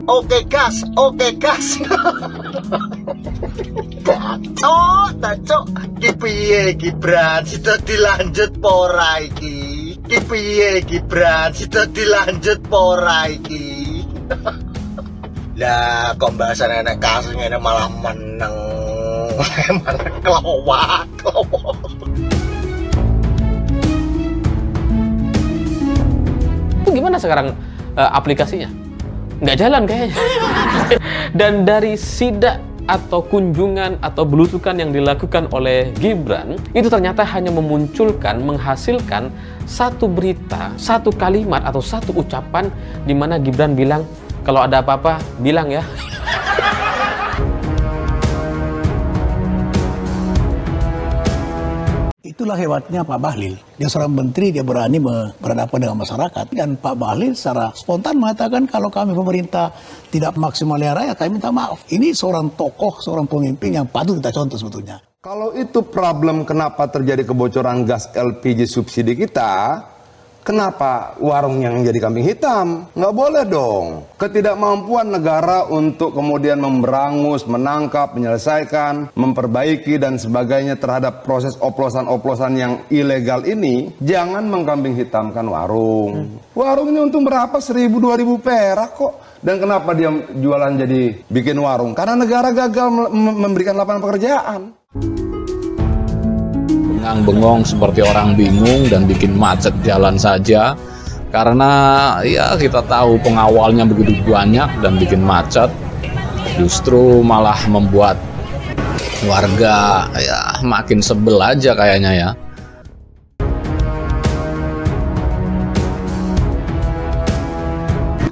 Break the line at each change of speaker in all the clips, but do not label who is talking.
Oke gas. Cok, ki piye Gibran, sida dilanjut pora iki? Ki piye Gibran, sida dilanjut pora iki? Lah, kok bahasan enek kasus ngene malah meneng. Malah kelowak.
Itu gimana sekarang aplikasinya? Nggak jalan kayaknya. Dan dari sidak atau kunjungan atau belusukan yang dilakukan oleh Gibran, itu ternyata hanya memunculkan, menghasilkan satu berita, satu kalimat atau satu ucapan di mana Gibran bilang, kalau ada apa-apa bilang ya.
Itulah hebatnya Pak Bahlil. Dia seorang menteri, dia berani berhadapan dengan masyarakat. Dan Pak Bahlil secara spontan mengatakan kalau kami pemerintah tidak maksimal rakyat, kami minta maaf. Ini seorang tokoh, seorang pemimpin yang patut kita contoh sebetulnya.
Kalau itu problem kenapa terjadi kebocoran gas LPG subsidi kita, kenapa warung yang jadi kambing hitam? Nggak boleh dong. Ketidakmampuan negara untuk kemudian memberangus, menangkap, menyelesaikan, memperbaiki dan sebagainya terhadap proses oplosan-oplosan yang ilegal ini, jangan mengkambing hitamkan warung. Warung ini untung berapa? 1.000-2.000 perak kok. Dan kenapa dia jualan jadi bikin warung? Karena negara gagal memberikan lapangan pekerjaan.
Bengong seperti orang bingung dan bikin macet jalan saja karena ya kita tahu pengawalnya begitu banyak dan bikin macet, justru malah membuat warga ya makin sebel aja kayaknya ya.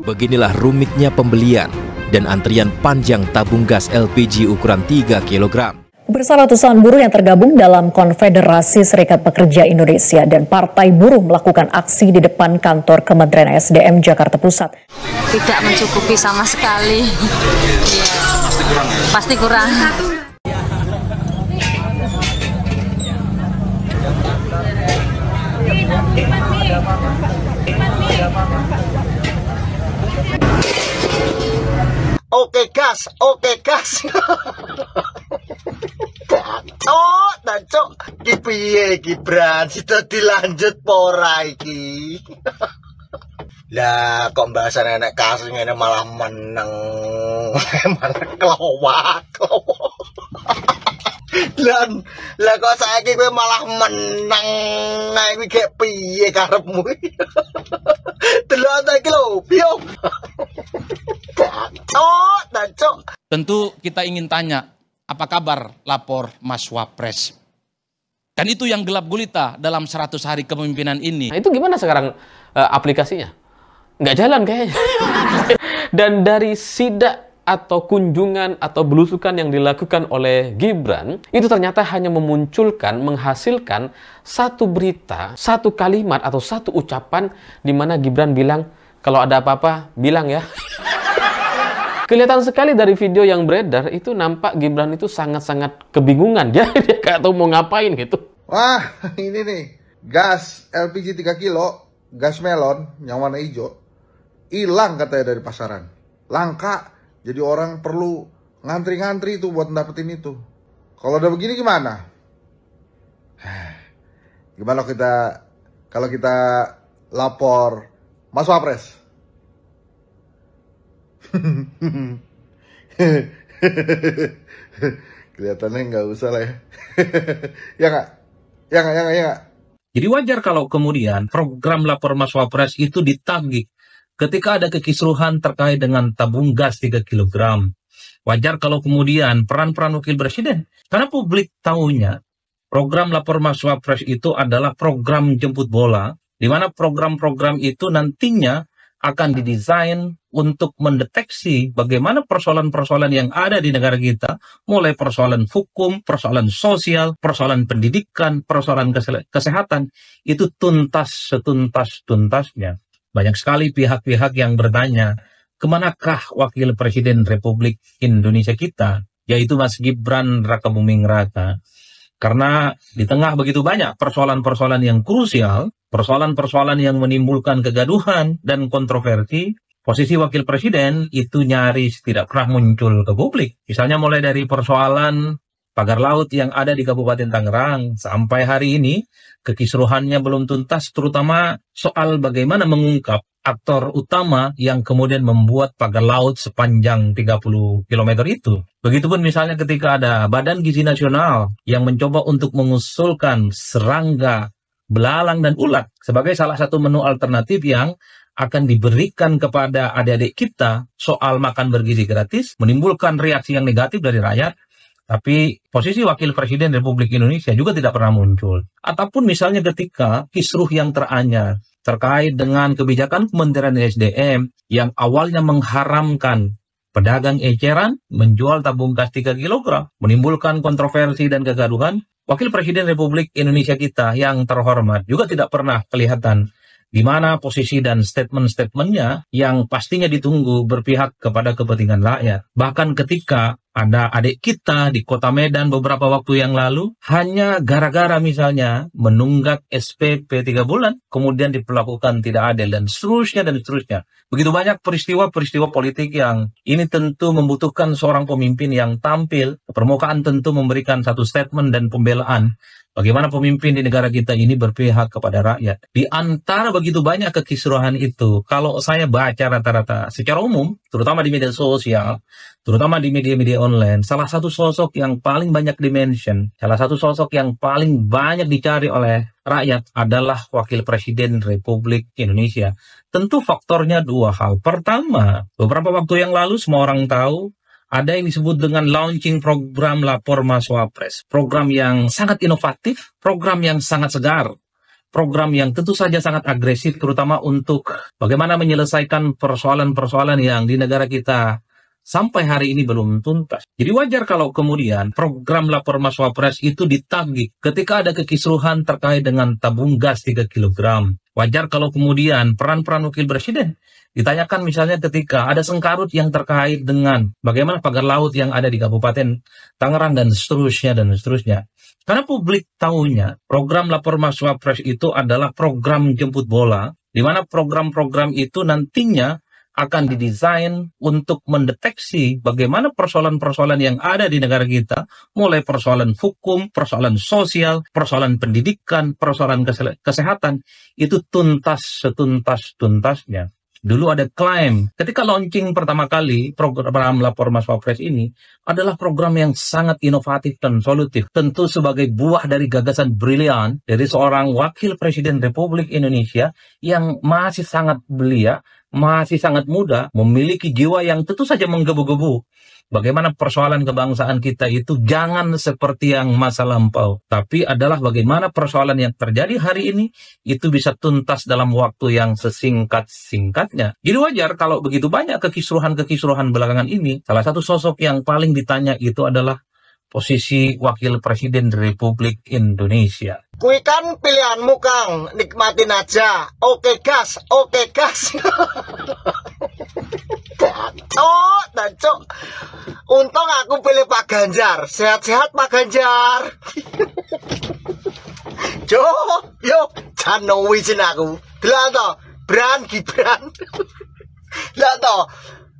Beginilah rumitnya pembelian dan antrian panjang tabung gas LPG ukuran 3 kg.
Bersama ratusan buruh yang tergabung dalam Konfederasi Serikat Pekerja Indonesia dan Partai Buruh melakukan aksi di depan kantor Kementerian SDM Jakarta Pusat.
Tidak mencukupi sama sekali. Pasti kurang.
Oke gas. Cok, ki piye Gibran, sida dilanjut pora iki? Lah, kok bahasan enek kasus ngene malah meneng. Malah kelowak. Lah kok saiki kowe malah meneng. Nah, iki gek piye karepmu? Delok ta iki lho, piye? Cok.
Tentu kita ingin tanya, apa kabar lapor Mas Wapres? Dan itu yang gelap gulita dalam 100 hari kepemimpinan ini.
Nah, itu gimana sekarang aplikasinya? Nggak jalan kayaknya. Dan dari sidak atau kunjungan atau belusukan yang dilakukan oleh Gibran, itu ternyata hanya memunculkan, menghasilkan satu berita, satu kalimat atau satu ucapan di mana Gibran bilang, kalau ada apa-apa bilang ya. Kelihatan sekali dari video yang beredar, itu nampak Gibran itu sangat-sangat kebingungan. Dia nggak tahu mau ngapain gitu.
Wah, ini nih, gas LPG 3 kilo, gas melon yang warna hijau, hilang katanya dari pasaran. Langka, jadi orang perlu ngantri-ngantri tuh buat dapetin itu. Kalau udah begini gimana? Gimana kalau kita lapor Mas Wapres? Kelihatannya nggak usah lah ya. Ya nggak? Ya nggak?
Jadi wajar kalau kemudian program lapor Mas Wapres itu ditagih ketika ada kekisruhan terkait dengan tabung gas 3 kg. Wajar kalau kemudian peran-peran wakil presiden. Karena publik tahunya program lapor Mas Wapres itu adalah program jemput bola, di mana program-program itu nantinya akan didesain untuk mendeteksi bagaimana persoalan-persoalan yang ada di negara kita, mulai persoalan hukum, persoalan sosial, persoalan pendidikan, persoalan kesehatan, itu tuntas setuntas-tuntasnya. Banyak sekali pihak-pihak yang bertanya, kemanakah Wakil Presiden Republik Indonesia kita, yaitu Mas Gibran Rakabuming Raka. Karena di tengah begitu banyak persoalan-persoalan yang krusial, persoalan-persoalan yang menimbulkan kegaduhan dan kontroversi, posisi wakil presiden itu nyaris tidak pernah muncul ke publik. Misalnya mulai dari persoalan pagar laut yang ada di Kabupaten Tangerang, sampai hari ini kekisruhannya belum tuntas, terutama soal bagaimana mengungkap aktor utama yang kemudian membuat pagar laut sepanjang 30 km itu. Begitupun misalnya ketika ada Badan Gizi Nasional yang mencoba untuk mengusulkan serangga, belalang, dan ulat sebagai salah satu menu alternatif yang akan diberikan kepada adik-adik kita soal makan bergizi gratis, menimbulkan reaksi yang negatif dari rakyat. Tapi posisi wakil presiden Republik Indonesia juga tidak pernah muncul. Ataupun misalnya ketika kisruh yang teranyar terkait dengan kebijakan Kementerian SDM yang awalnya mengharamkan pedagang eceran menjual tabung gas 3 kg, menimbulkan kontroversi dan kegaduhan, wakil presiden Republik Indonesia kita yang terhormat juga tidak pernah kelihatan di mana posisi dan statement-statementnya yang pastinya ditunggu berpihak kepada kepentingan rakyat. Bahkan ketika ada adik kita di Kota Medan beberapa waktu yang lalu, hanya gara-gara misalnya menunggak SPP 3 bulan, kemudian diperlakukan tidak adil, dan seterusnya dan seterusnya. Begitu banyak peristiwa-peristiwa politik yang ini tentu membutuhkan seorang pemimpin yang tampil ke permukaan, tentu memberikan satu statement dan pembelaan. Bagaimana pemimpin di negara kita ini berpihak kepada rakyat. Di antara begitu banyak kekisruhan itu, kalau saya baca rata-rata secara umum, terutama di media sosial, terutama di media-media online, salah satu sosok yang paling banyak dimention, salah satu sosok yang paling banyak dicari oleh rakyat adalah Wakil Presiden Republik Indonesia. Tentu faktornya dua hal. Pertama, beberapa waktu yang lalu semua orang tahu, ada yang disebut dengan launching program Lapor Mas Wapres. Program yang sangat inovatif, program yang sangat segar, program yang tentu saja sangat agresif, terutama untuk bagaimana menyelesaikan persoalan-persoalan yang di negara kita sampai hari ini belum tuntas. Jadi wajar kalau kemudian program Lapor Mas Wapres itu ditagih ketika ada kekisruhan terkait dengan tabung gas 3 kg. Wajar kalau kemudian peran-peran wakil presiden ditanyakan misalnya ketika ada sengkarut yang terkait dengan bagaimana pagar laut yang ada di Kabupaten Tangerang dan seterusnya dan seterusnya. Karena publik tahunya program Lapor Mas Wapres itu adalah program jemput bola, di mana program-program itu nantinya akan didesain untuk mendeteksi bagaimana persoalan-persoalan yang ada di negara kita, mulai persoalan hukum, persoalan sosial, persoalan pendidikan, persoalan kesehatan, itu tuntas setuntas-tuntasnya. Dulu ada klaim, ketika launching pertama kali program Lapor Mas Wapres ini adalah program yang sangat inovatif dan solutif. Tentu sebagai buah dari gagasan brilian dari seorang wakil presiden Republik Indonesia yang masih sangat belia, masih sangat muda, memiliki jiwa yang tentu saja menggebu-gebu. Bagaimana persoalan kebangsaan kita itu jangan seperti yang masa lampau, tapi adalah bagaimana persoalan yang terjadi hari ini itu bisa tuntas dalam waktu yang sesingkat-singkatnya. Jadi wajar kalau begitu banyak kekisruhan-kekisruhan belakangan ini, salah satu sosok yang paling ditanya itu adalah posisi Wakil Presiden Republik Indonesia.
Kui kan pilihanmu, Kang. Nikmatin aja. Oke, gas. Oke, gas. Cok. Untung aku pilih Pak Ganjar. Sehat-sehat Pak Ganjar. Cok, yo, jangan wisin aku. Delok to, Bran Gibran. Delok to.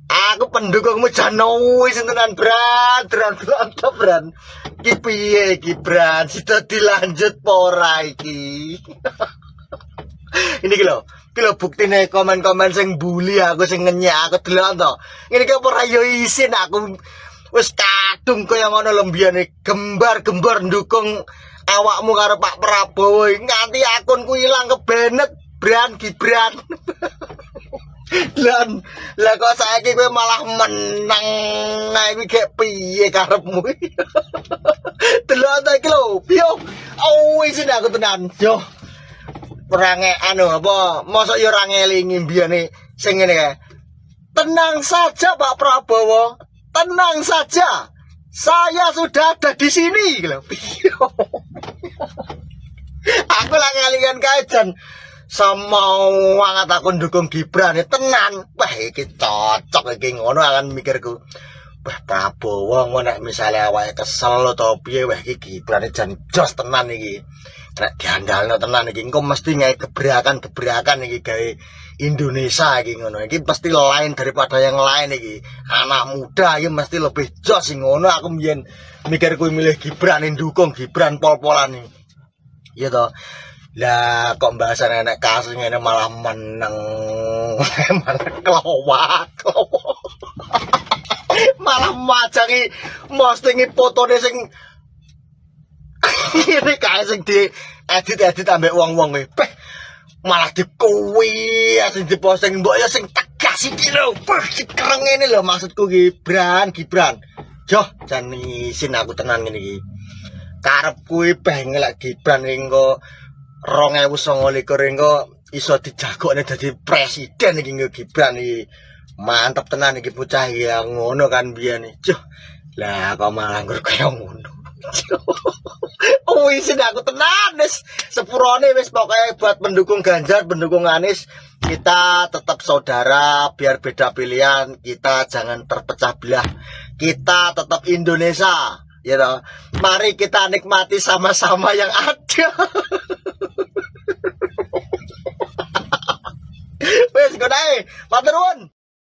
Aku pendukungmu Janowi sintenan Bran. Ki piye ki Bran, sida dilanjut pora iki. Ini ki lho buktine komen-komen sing bully aku, sing ngenyek aku, delok to. Ngene iki ora yo isin aku wis kadung kaya ngono lembiyane gembar-gembar ndukung awakmu karo Pak Prabowo nganti akunku ilang kebenet Bran Gibran. Lah kok saiki kowe malah menang. Nah iki gek piye karepmu? Delok ta iki lho. Yo, isin aku tenan. Yo. Ora anu apa, mosok yo ora ngelingi mbiyane sing ngene kae. Tenang saja Pak Prabowo. Tenang saja. Saya sudah ada di sini lho. Aku lah ngelingan kae jan sama wangat aku dukung Gibran tenan. Wah iki cocok iki ngono akan mikirku. Wah Prabowo ngono misalnya awake kesel atau piye wah iki Gibran jan jos tenan iki. Nek diandalno tenan iki engko mesti ngae gebrakan-gebrakan iki gawe Indonesia iki ngono. Iki pasti lain daripada yang lain iki. Anak muda iki mesti lebih jos sing ngono. Aku mbiyen mikir kuwi milih Gibran, ndukung Gibran pol-polan iki. Ya toh. Lah kok bahasan enek kasus ngene malah meneng. Malah kelowak. Malah macangi postingi fotone sing ini kae sing di edit ambek wong-wong kuwi. Malah dikuwi sing diposting mbok ya sing tegas iki lho. Kereng ngene lho maksudku Gibran. Joh jan isin aku tenan ngene iki. Karepku peh ngelak Gibran engko 2029 engko iso dijagokne dadi presiden iki Gibran iki. Mantap tenan iki bocah ya ngono kan biyen iki. Joh. Lah kok malah kaya ngono. Wis aku tenan wis sepurone wis pokoke buat pendukung Ganjar, pendukung Anies, kita tetap saudara biar beda pilihan, kita jangan terpecah belah. Kita tetap Indonesia, ya toh. Mari kita nikmati sama-sama yang ada. Wis, godae, matur nuwun.